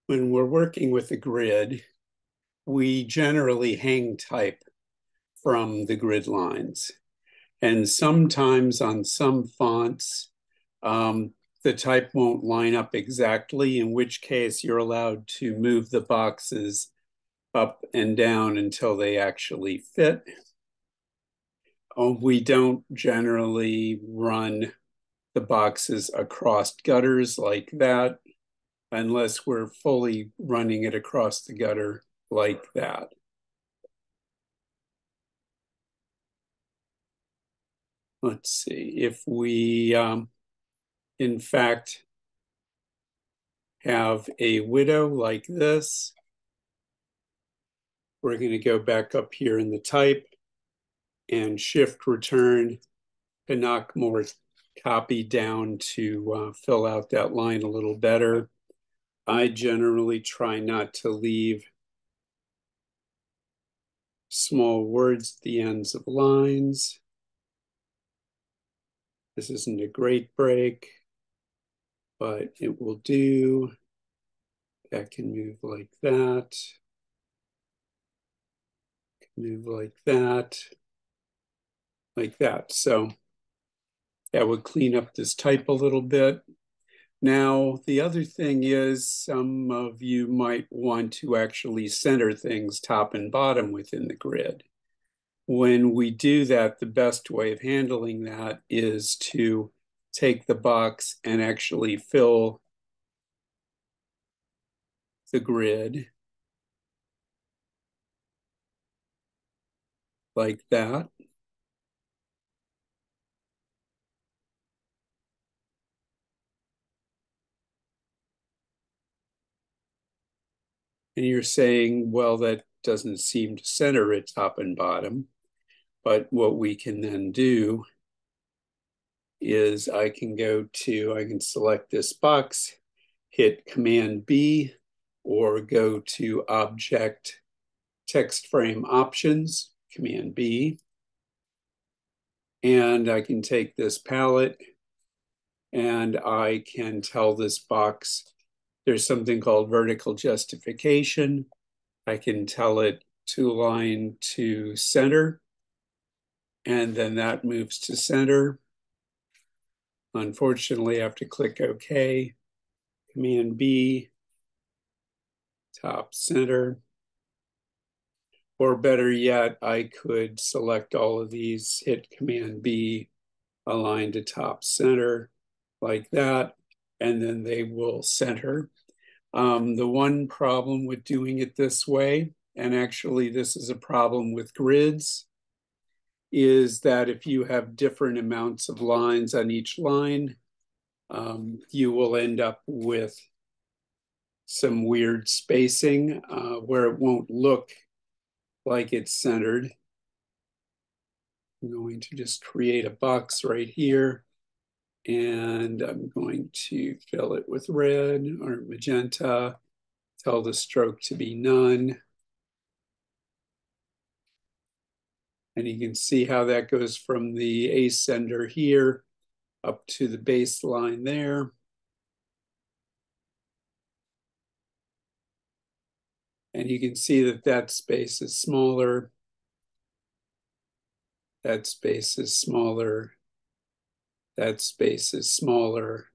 When we're working with a grid, we generally hang type from the grid lines. And sometimes on some fonts, the type won't line up exactly, in which case you're allowed to move the boxes up and down until they actually fit. We don't generally run the boxes across gutters like that unless we're fully running it across the gutter like that. Let's see, if we, in fact, have a widow like this, we're going to go back up here in the type and shift return to knock more copy down to fill out that line a little better. I generally try not to leave small words at the ends of lines. This isn't a great break, but it will do. That can move like that. Move like that. Like that. So that would clean up this type a little bit. Now, the other thing is some of you might want to actually center things top and bottom within the grid. When we do that, the best way of handling that is to take the box and actually fill the grid like that. And you're saying, well, that doesn't seem to center it top and bottom. But what we can then do is I can select this box, hit Command B, or go to Object Text Frame Options, Command B. And I can take this palette and I can tell this box there's something called vertical justification. I can tell it to align to center, and then that moves to center. Unfortunately, I have to click OK, Command B, top center. Or better yet, I could select all of these, hit Command B, align to top center like that, and then they will center. The one problem with doing it this way, and actually this is a problem with grids, is that if you have different amounts of lines on each line, you will end up with some weird spacing where it won't look like it's centered. I'm going to just create a box right here, and I'm going to fill it with red or magenta, tell the stroke to be none. And you can see how that goes from the ascender here up to the baseline there. And you can see that that space is smaller. That space is smaller. That space is smaller.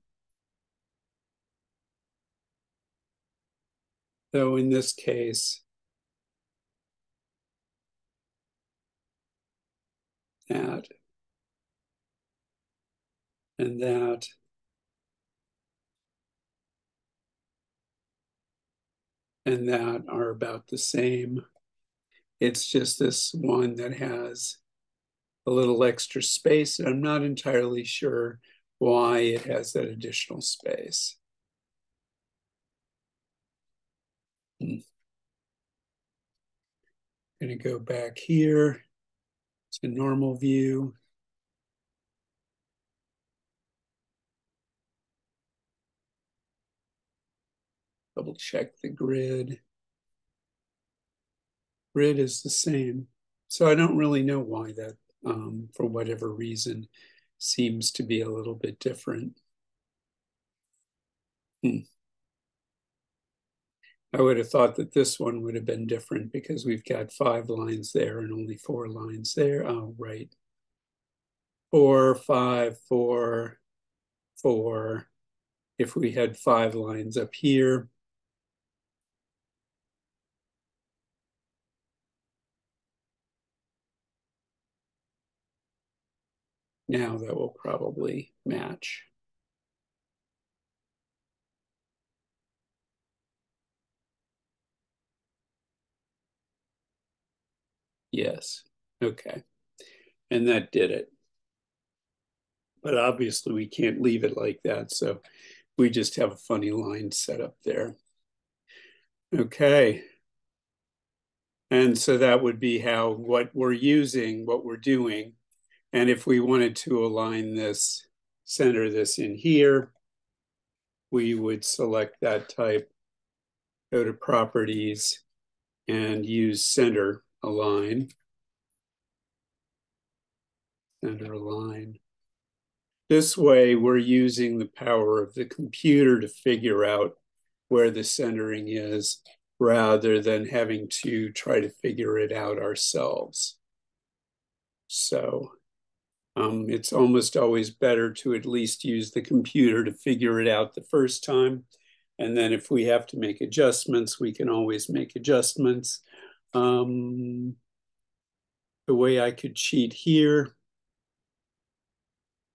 Though in this case, that and that and that are about the same. It's just this one that has a little extra space, and I'm not entirely sure why it has that additional space. I'm going to go back here to normal view. Double check the grid. Grid is the same. So I don't really know why that, for whatever reason, seems to be a little bit different. I would have thought that this one would have been different because we've got 5 lines there and only 4 lines there. Oh, right. 4, 5, 4, 4. If we had 5 lines up here, now that will probably match. Yes. Okay. And that did it. But obviously we can't leave it like that. So we just have a funny line set up there. Okay. And so that would be how what we're using, what we're doing. And if we wanted to align this, center this in here, we would select that type, go to properties, and use center align. Center align. This way, we're using the power of the computer to figure out where the centering is rather than having to try to figure it out ourselves. So it's almost always better to at least use the computer to figure it out the first time. And then if we have to make adjustments, we can always make adjustments. The way I could cheat here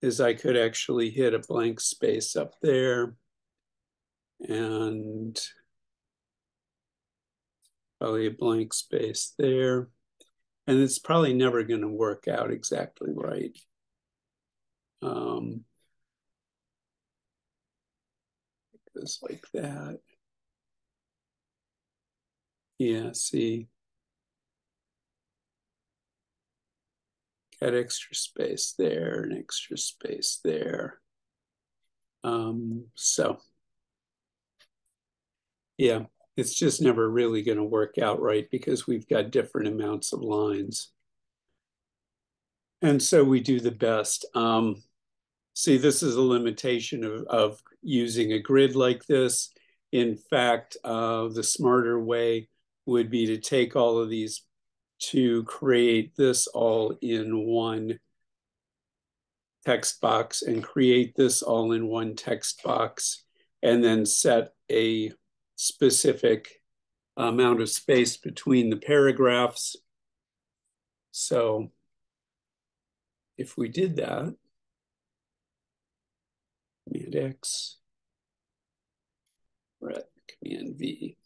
is I could actually hit a blank space up there and probably a blank space there. And it's probably never going to work out exactly right. It goes like that. Yeah, see, got extra space there and extra space there. So yeah, it's just never really going to work out right because we've got different amounts of lines. And so we do the best. See, this is a limitation of using a grid like this. In fact, the smarter way would be to take all of these to create this all in one text box and create this all in one text box and then set a specific amount of space between the paragraphs. So if we did that, Command X, right, Command V,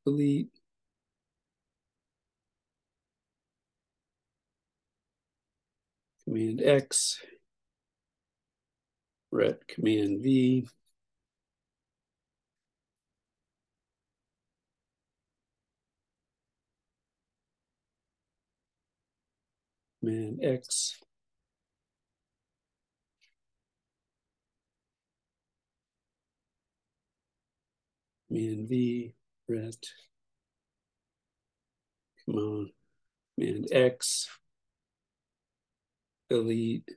delete, Command X, right, Command V, Command X, Command V, ret, come on, Command X, delete,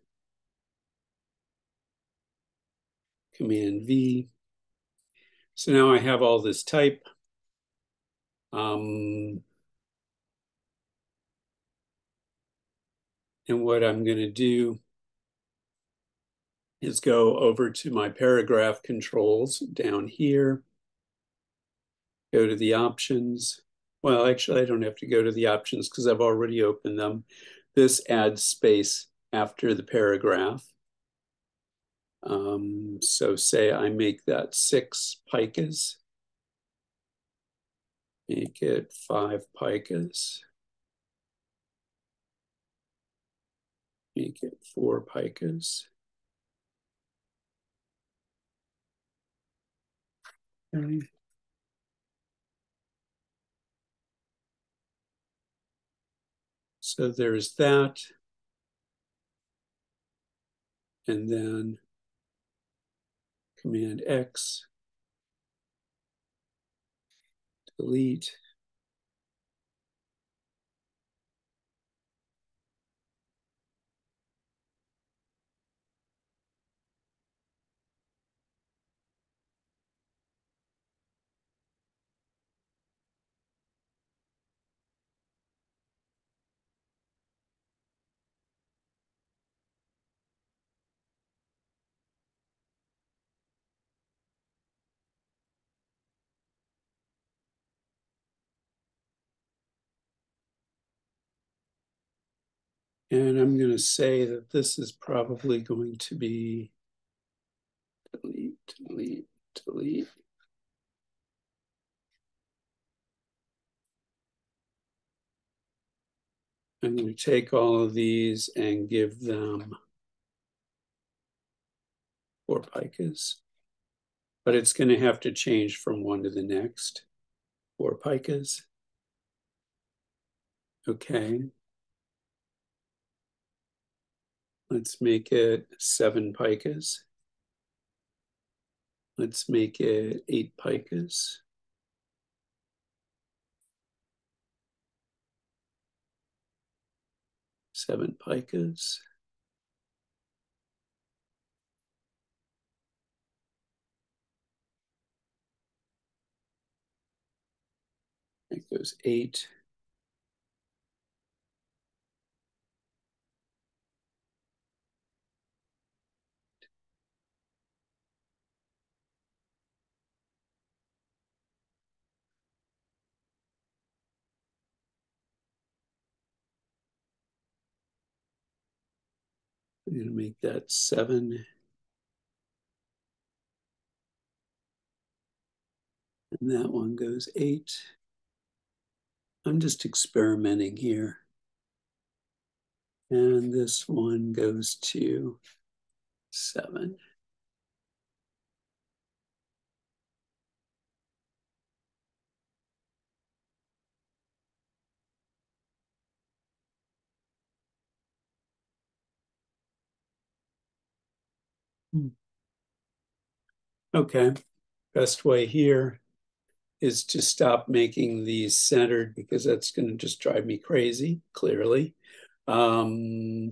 Command V. So now I have all this type. And what I'm going to do is go over to my paragraph controls down here, go to the options. Well, actually, I don't have to go to the options because I've already opened them. This adds space after the paragraph. So say I make that 6 picas, make it 5 picas, make it 4 picas. Okay. So there's that. And then Command X, delete. And I'm going to say that this is probably going to be delete, delete, delete. I'm going to take all of these and give them 4 picas, but it's going to have to change from one to the next. 4 picas. Okay. Let's make it 7 picas. Let's make it 8 picas. Seven picas. That goes 8. I'm going to make that 7. And that one goes 8. I'm just experimenting here. And this one goes to 7. Okay, best way here is to stop making these centered because that's going to just drive me crazy, clearly. So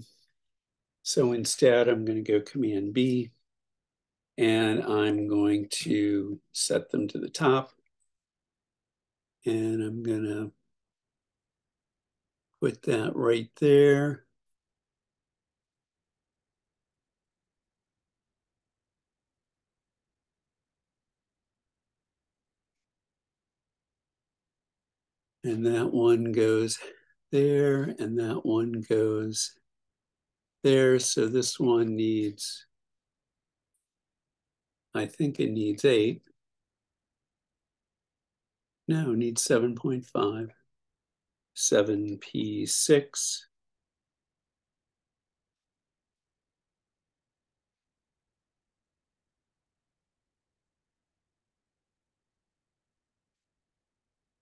instead, I'm going to go Command B, and I'm going to set them to the top. And I'm going to put that right there. And that one goes there, and that one goes there. So this one needs, I think it needs 8. No, it needs 7.5. 7p6.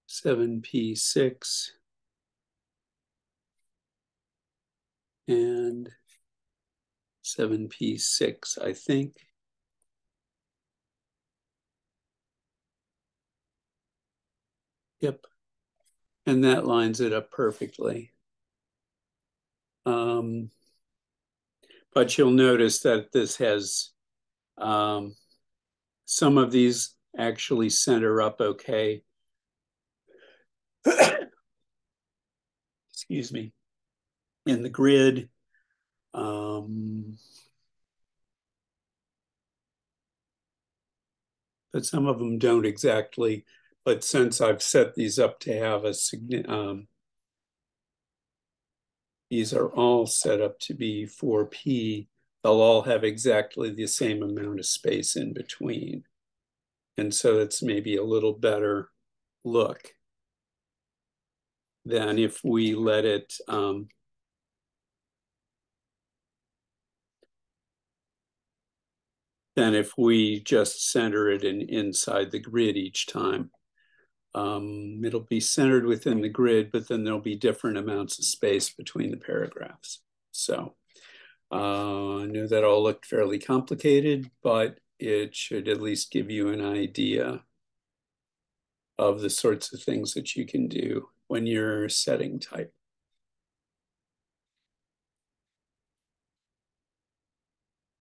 Seven P6 and 7P6, I think. Yep. And that lines it up perfectly. But you'll notice that this has some of these actually center up okay. Excuse me. In the grid. But some of them don't exactly. But since I've set these up to have a these are all set up to be 4P, they'll all have exactly the same amount of space in between. And so it's maybe a little better look than if we let it, than if we just center it inside the grid each time. It'll be centered within the grid, but then there'll be different amounts of space between the paragraphs. So I know that all looked fairly complicated, but it should at least give you an idea of the sorts of things that you can do when you're setting type.